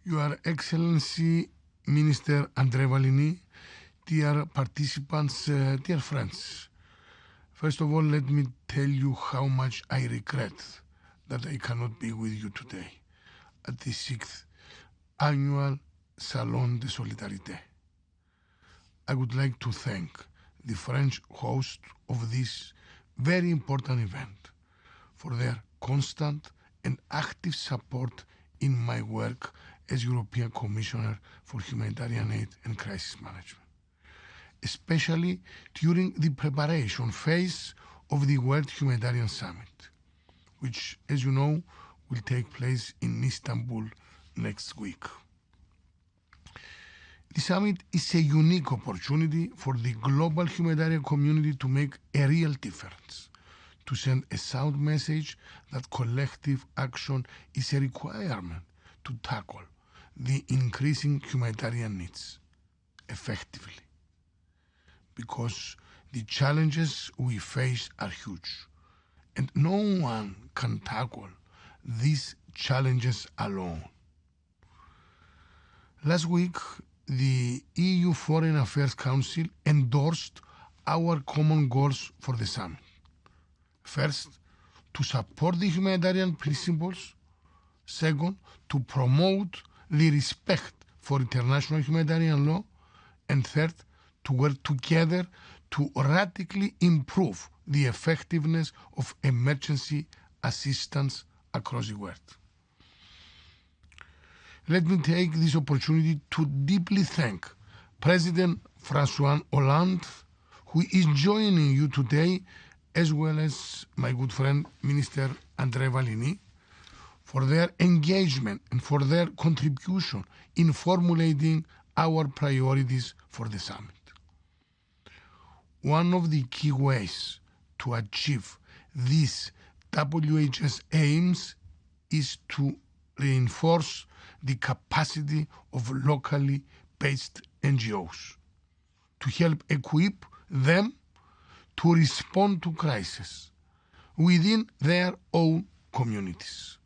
Your Excellency, Minister André Vallini, dear participants, dear friends. First of all, let me tell you how much I regret that I cannot be with you today at the 6th annual Salon Des Solidarités. I would like to thank the French host of this very important event for their constant and active support in my work as European Commissioner for Humanitarian Aid and Crisis Management, especially during the preparation phase of the World Humanitarian Summit, which, as you know, will take place in Istanbul next week. The summit is a unique opportunity for the global humanitarian community to make a real difference, to send a sound message that collective action is a requirement to tackle the increasing humanitarian needs effectively. Because the challenges we face are huge, and no one can tackle these challenges alone. Last week, the EU Foreign Affairs Council endorsed our common goals for the summit. First, to support the humanitarian principles. Second, to promote the respect for international humanitarian law. And third, to work together to radically improve the effectiveness of emergency assistance across the world. Let me take this opportunity to deeply thank President François Hollande, who is joining you today, as well as my good friend Minister André Vallini, for their engagement and for their contribution in formulating our priorities for the summit. One of the key ways to achieve these WHS aims is to reinforce the capacity of locally based NGOs, to help equip them to respond to crises within their own communities.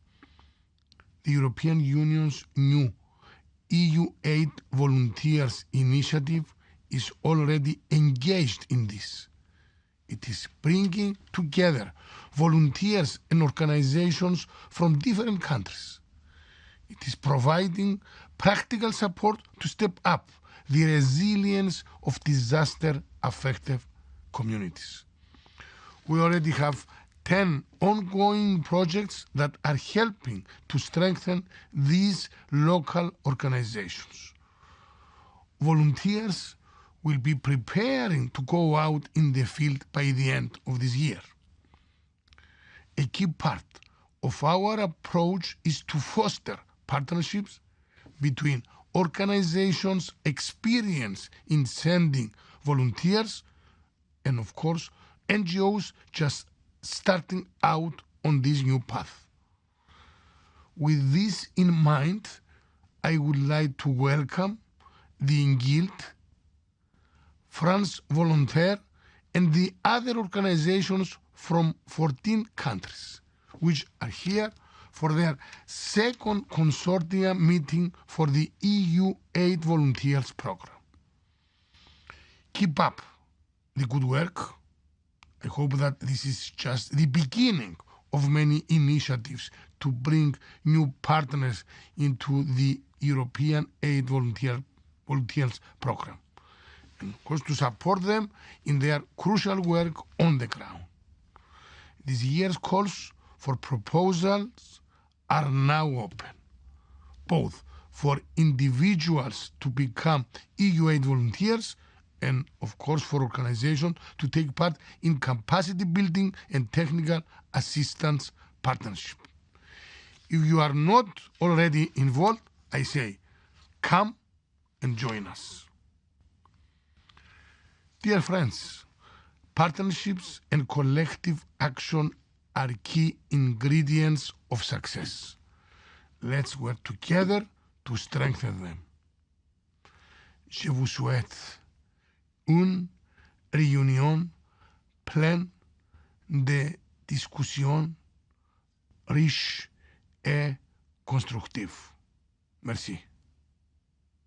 The European Union's new EU Aid Volunteers initiative is already engaged in this. It is bringing together volunteers and organizations from different countries. It is providing practical support to step up the resilience of disaster-affected communities. We already have 10 ongoing projects that are helping to strengthen these local organizations. Volunteers will be preparing to go out in the field by the end of this year. A key part of our approach is to foster partnerships between organizations experienced in sending volunteers and, of course, NGOs just starting out on this new path. With this in mind, I would like to welcome the INGILT, France Volontaire, and the other organizations from 14 countries, which are here for their second consortium meeting for the EU Aid Volunteers Program. Keep up the good work. I hope that this is just the beginning of many initiatives to bring new partners into the European Aid Volunteers Program, and of course to support them in their crucial work on the ground. This year's calls for proposals are now open, both for individuals to become EU aid volunteers and, of course, for organizations to take part in capacity building and technical assistance partnership. If you are not already involved, I say, come and join us. Dear friends, partnerships and collective action are key ingredients of success. Let's work together to strengthen them. Je vous souhaite une réunion pleine de discussions riches et constructives. Merci.